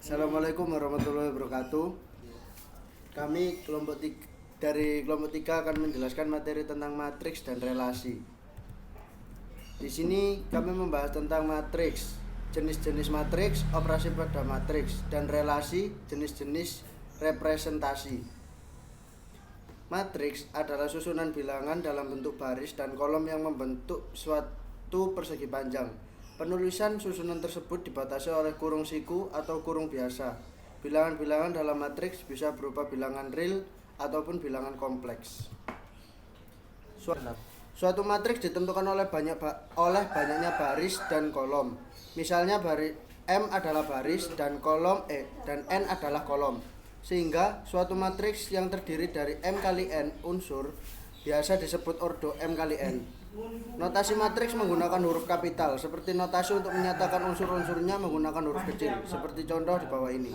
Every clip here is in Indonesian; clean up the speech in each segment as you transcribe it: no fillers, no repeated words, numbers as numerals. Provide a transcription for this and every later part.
Assalamualaikum warahmatullahi wabarakatuh. Kami dari kelompok 3 akan menjelaskan materi tentang matriks dan relasi. Di sini kami membahas tentang matriks, jenis-jenis matriks, operasi pada matriks, dan relasi, jenis-jenis representasi. Matriks adalah susunan bilangan dalam bentuk baris dan kolom yang membentuk suatu persegi panjang. Penulisan susunan tersebut dibatasi oleh kurung siku atau kurung biasa. Bilangan-bilangan dalam matriks bisa berupa bilangan real ataupun bilangan kompleks. Suatu matriks ditentukan oleh banyaknya baris dan kolom. Misalnya M adalah baris dan dan N adalah kolom. Sehingga suatu matriks yang terdiri dari M kali N unsur biasa disebut ordo M kali N. Notasi matriks menggunakan huruf kapital, seperti notasi untuk menyatakan unsur-unsurnya menggunakan huruf kecil, seperti contoh di bawah ini.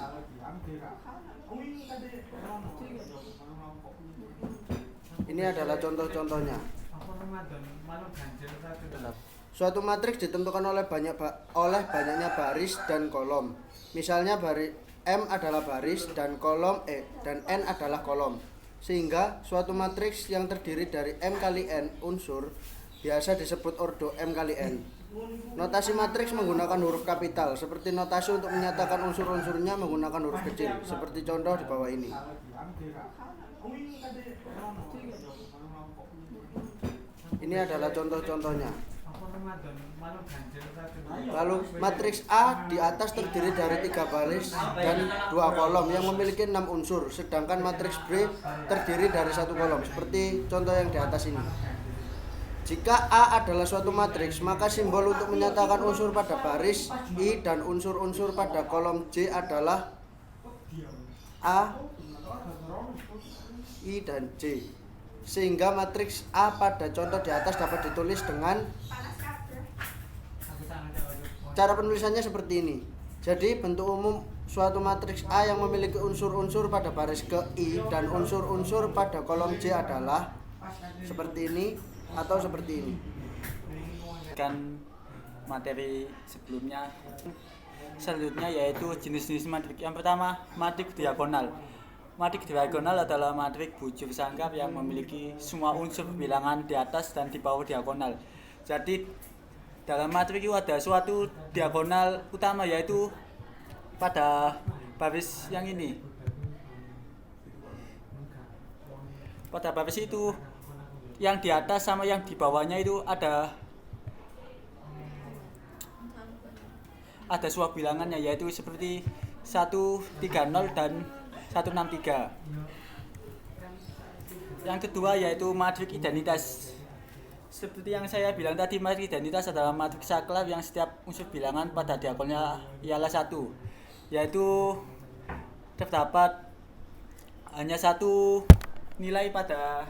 Ini adalah contoh-contohnya. Suatu matriks ditentukan oleh banyaknya baris dan kolom. Misalnya M adalah baris dan dan N adalah kolom. Sehingga suatu matriks yang terdiri dari M kali N unsur biasa disebut ordo M kali N. Notasi matriks menggunakan huruf kapital, seperti notasi untuk menyatakan unsur-unsurnya menggunakan huruf kecil, seperti contoh di bawah ini. Ini adalah contoh-contohnya. Lalu matriks A di atas terdiri dari 3 baris dan 2 kolom yang memiliki 6 unsur, sedangkan matriks B terdiri dari 1 kolom, seperti contoh yang di atas ini. Jika A adalah suatu matriks, maka simbol untuk menyatakan unsur pada baris I dan unsur-unsur pada kolom J adalah A, I, dan J. Sehingga matriks A pada contoh di atas dapat ditulis dengan cara penulisannya seperti ini. Jadi bentuk umum suatu matriks A yang memiliki unsur-unsur pada baris ke I dan unsur-unsur pada kolom J adalah seperti ini atau seperti ini. Kan materi sebelumnya. Selanjutnya yaitu jenis-jenis matriks. Yang pertama, matriks diagonal. Matriks diagonal adalah matriks bujur sangkap yang memiliki semua unsur bilangan di atas dan di bawah diagonal. Jadi dalam matriks itu ada suatu diagonal utama, yaitu pada baris yang ini. Pada baris itu yang di atas sama yang di bawahnya itu ada sebuah bilangannya, yaitu seperti 130 dan 163. Yang kedua yaitu matriks identitas. Seperti yang saya bilang tadi, matriks identitas adalah matriks saklar yang setiap unsur bilangan pada diagonalnya ialah 1, yaitu terdapat hanya 1 nilai pada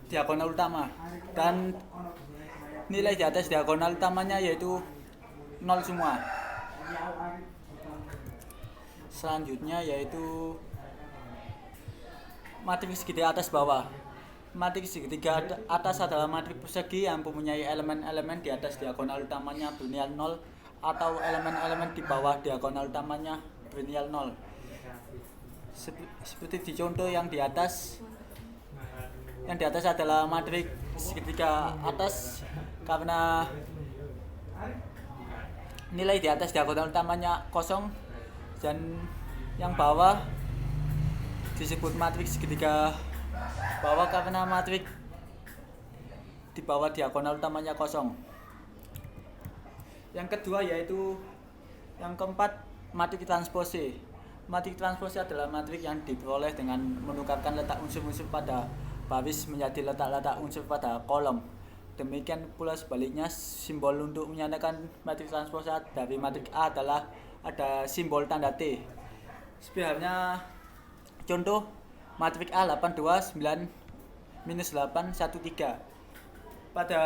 diagonal utama, dan nilai di atas diagonal utamanya yaitu 0 semua. Selanjutnya yaitu matriks segitiga atas bawah. Matriks segitiga atas adalah matriks persegi yang mempunyai elemen-elemen di atas diagonal utamanya bernilai 0 atau elemen-elemen di bawah diagonal utamanya bernilai 0. Seperti di contoh yang di atas. Yang di atas adalah matriks segitiga atas karena nilai di atas diagonal utamanya kosong, dan yang bawah disebut matriks segitiga bawah karena matriks di bawah diagonal utamanya kosong. Yang kedua yaitu yang keempat, matriks transpose. Matriks transpose adalah matriks yang diperoleh dengan menukarkan letak unsur-unsur pada baris menjadi letak-letak unsur pada kolom. Demikian pula sebaliknya, simbol untuk menyatakan matriks transpose dari matriks A adalah ada simbol tanda T. Sebenarnya contoh matriks A 82 9 minus 8 1 3. Pada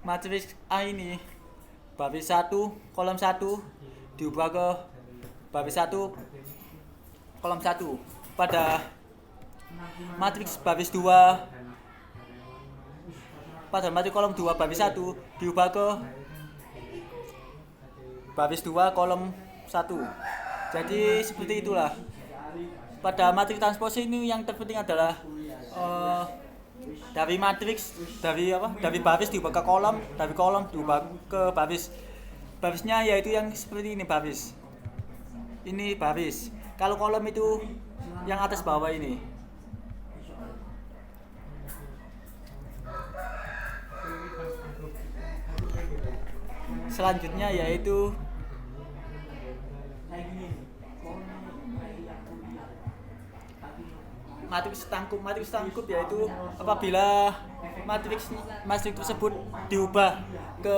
matriks A ini baris 1 kolom 1 diubah ke baris 1 kolom 1. Pada matriks baris 2 pada matriks kolom 2 baris 1 diubah ke baris 2 kolom 1. Jadi seperti itulah. Pada matriks transposi ini yang terpenting adalah dari matriks dari baris diubah ke kolom, dari kolom diubah ke baris. Barisnya yaitu yang seperti ini baris. Ini baris. Kalau kolom itu yang atas bawah ini. Selanjutnya yaitu matriks tangkup yaitu apabila matriks tersebut diubah ke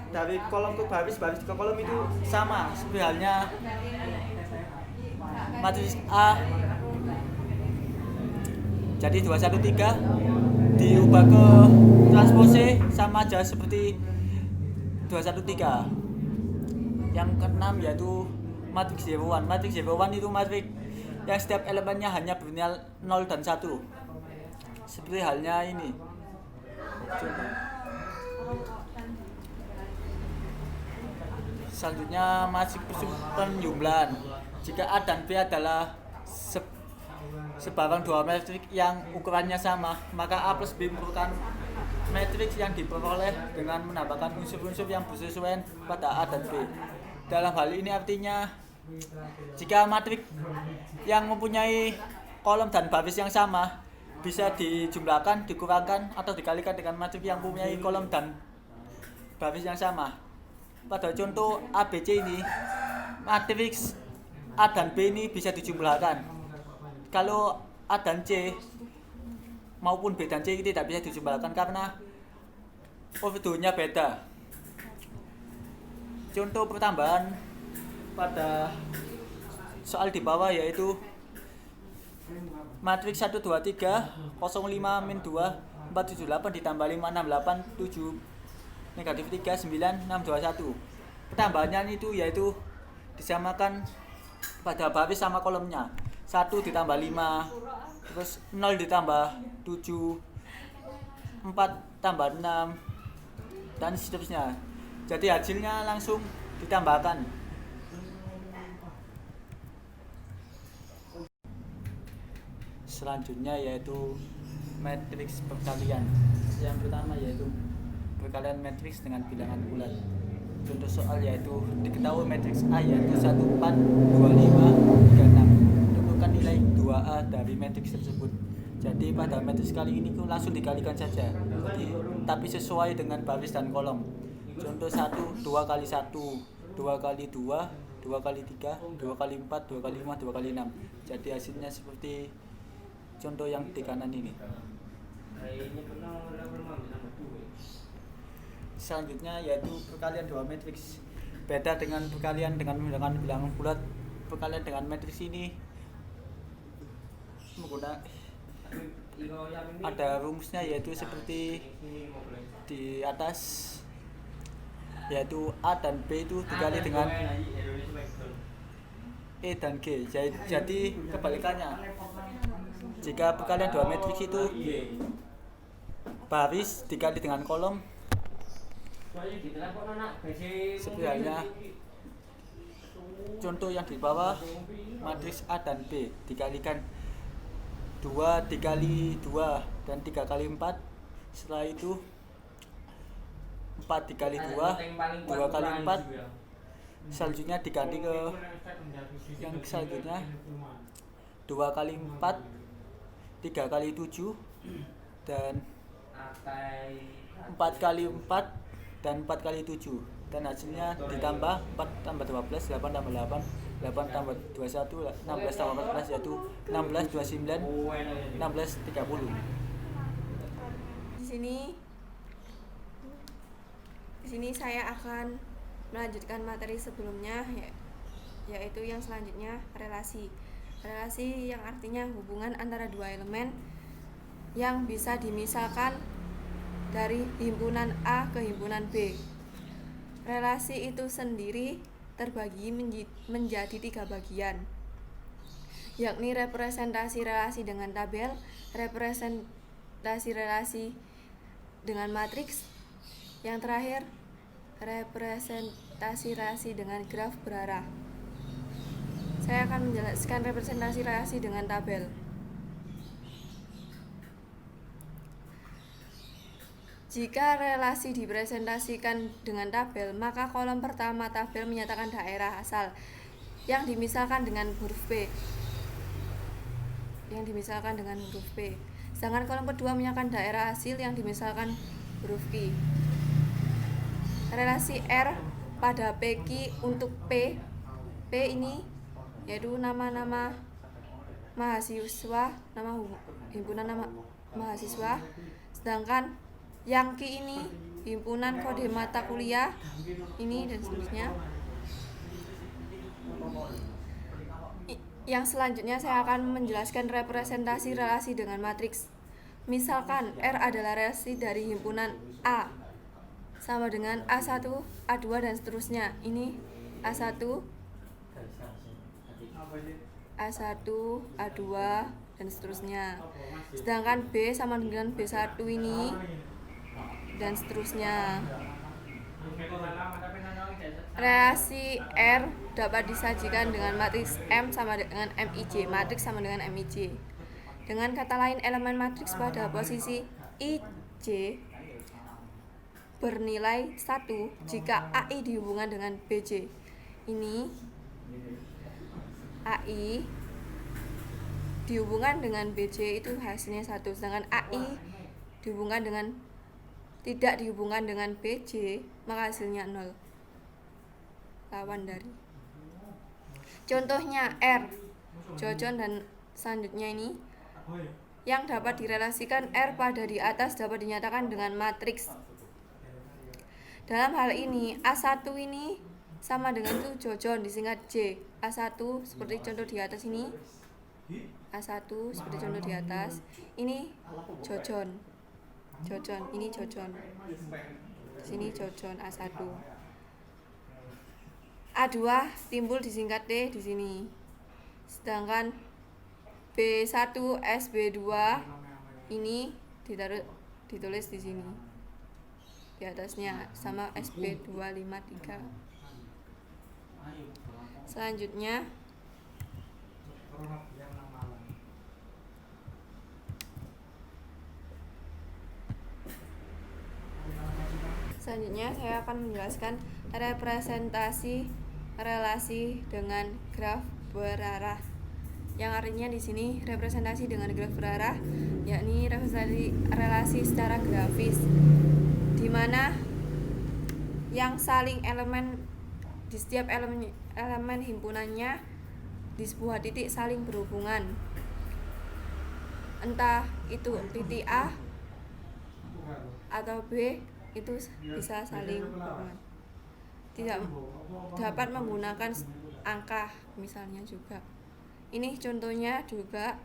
dari kolom ke baris ke kolom itu sama seperti halnya matriks A. Jadi 213 diubah ke transpose sama aja seperti 213. Yang keenam yaitu matriks 01. Matriks 01 itu matriks yang setiap elemennya hanya bernilai 0 dan 1. Seperti halnya ini. Selanjutnya matriks penjumlahan. Jika A dan B adalah sebarang dua matriks yang ukurannya sama, maka A plus B merupakan matriks yang diperoleh dengan menambahkan unsur-unsur yang bersesuaian pada A dan B. Dalam hal ini artinya jika matriks yang mempunyai kolom dan baris yang sama bisa dijumlahkan, dikurangkan, atau dikalikan dengan matriks yang mempunyai kolom dan baris yang sama. Pada contoh ABC ini, matriks A dan B ini bisa dijumlahkan. Kalau A dan C maupun B dan C tidak bisa dijumlahkan karena ordonya beda. Contoh pertambahan pada soal di bawah yaitu matriks 1 2 3 05 min 2 478 ditambah 5 6 8 7 negatif 3 9 6 2 1. Pertambahannya itu yaitu disamakan pada baris sama kolomnya. 1 ditambah 5, terus 0 ditambah 7, 4 tambah 6, dan seterusnya. Jadi hasilnya langsung ditambahkan. Selanjutnya yaitu matriks perkalian. Yang pertama yaitu perkalian matriks dengan bilangan bulat. Contoh soal yaitu diketahui matriks A yaitu 1 4 2 5 3 6. Tentukan nilai 2A dari matriks tersebut. Jadi pada matriks kali ini langsung dikalikan saja. Jadi tapi sesuai dengan baris dan kolom. Contoh 1 2 kali 1, 2 kali 2, 2 kali 3, 2 kali 4, 2 kali 5, 2 kali 6. Jadi hasilnya seperti contoh yang di kanan ini. Selanjutnya yaitu perkalian dua matriks. Beda dengan perkalian dengan menggunakan bilangan bulat. Perkalian dengan matriks ini menggunakan ada rumusnya yaitu seperti di atas, yaitu A dan B itu dikali dengan E dan G. Jadi kebalikannya, jika perkalian dua matriks itu baris dikali dengan kolom, seperti halnya contoh yang di bawah, matriks A dan B dikalikan 2 dikali 2 dan 3 kali 4. Setelah itu 4 dikali 2, 2 kali 4. Selanjutnya diganti ke yang selanjutnya 2 kali 4, 3 kali 7, dan 4 kali 4 dan 4 kali 7, dan hasilnya ditambah 4 tambah 12, 8 tambah 8, 8 tambah 21, 16 tambah 14 yaitu 16 29 16 30. Di sini saya akan melanjutkan materi sebelumnya, yaitu yang selanjutnya relasi. Relasi yang artinya hubungan antara dua elemen yang bisa dimisalkan dari himpunan A ke himpunan B. Relasi itu sendiri terbagi menjadi 3 bagian, yakni representasi relasi dengan tabel, representasi relasi dengan matriks, yang terakhir representasi relasi dengan graf berarah. Saya akan menjelaskan representasi relasi dengan tabel. Jika relasi dipresentasikan dengan tabel, maka kolom pertama tabel menyatakan daerah asal yang dimisalkan dengan huruf P. Sedangkan kolom kedua menyatakan daerah hasil yang dimisalkan huruf Q. Relasi R pada PQ untuk P ini yaitu nama-nama mahasiswa, nama himpunan nama mahasiswa. Sedangkan yang Q ini himpunan kode mata kuliah ini dan seterusnya. Yang selanjutnya saya akan menjelaskan representasi relasi dengan matriks. Misalkan R adalah relasi dari himpunan A sama dengan A1, A2 dan seterusnya. Ini A1, A2 dan seterusnya. Sedangkan B sama dengan B1 ini dan seterusnya. Relasi R dapat disajikan dengan matriks M sama dengan MIJ. Matriks sama dengan MIJ. Dengan kata lain, elemen matriks pada posisi IJ bernilai 1 jika AI dihubungkan dengan BJ. Ini AI dihubungkan dengan BJ itu hasilnya 1, sedangkan AI tidak dihubungkan dengan BJ, maka hasilnya 0. Lawan dari. Contohnya R, Jojon dan selanjutnya ini. Yang dapat direlasikan R pada di atas dapat dinyatakan dengan matriks. Dalam hal ini, A1 ini sama dengan itu Jojon disingkat J. A1 seperti contoh di atas ini. A1 seperti contoh di atas. Ini Jojon, ini Jojon. Sini Jojon A1. A2 timbul disingkat T di sini. Sedangkan B1 SB2 ini ditulis di sini. Di atasnya sama SB253. Selanjutnya saya akan menjelaskan representasi relasi dengan graf berarah. Yang artinya di sini representasi dengan graf berarah yakni representasi relasi secara grafis di mana yang saling elemen di setiap elemen himpunannya di sebuah titik saling berhubungan. Entah itu titik A atau B itu bisa saling berhubungan. Tidak dapat menggunakan angka misalnya juga. Ini contohnya juga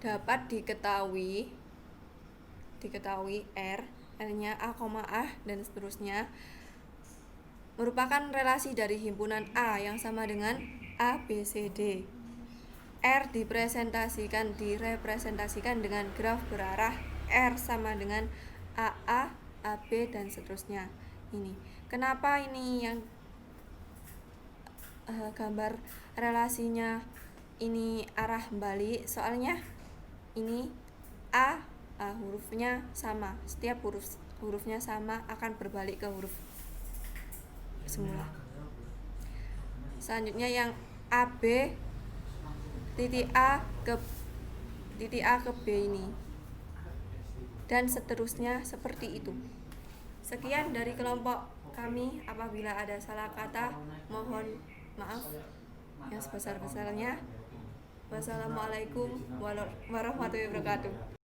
dapat diketahui R, R-nya A, A dan seterusnya merupakan relasi dari himpunan A yang sama dengan A, B, C, D. R direpresentasikan dengan graf berarah R sama dengan AA, AB dan seterusnya. Ini. Kenapa ini yang gambar relasinya ini arah balik? Soalnya ini A hurufnya sama. Setiap hurufnya sama akan berbalik ke huruf semula. Selanjutnya yang AB titik A ke B ini. Dan seterusnya seperti itu. Sekian dari kelompok kami. Apabila ada salah kata, mohon maaf yang sebesar-besarnya. Wassalamualaikum warahmatullahi wabarakatuh.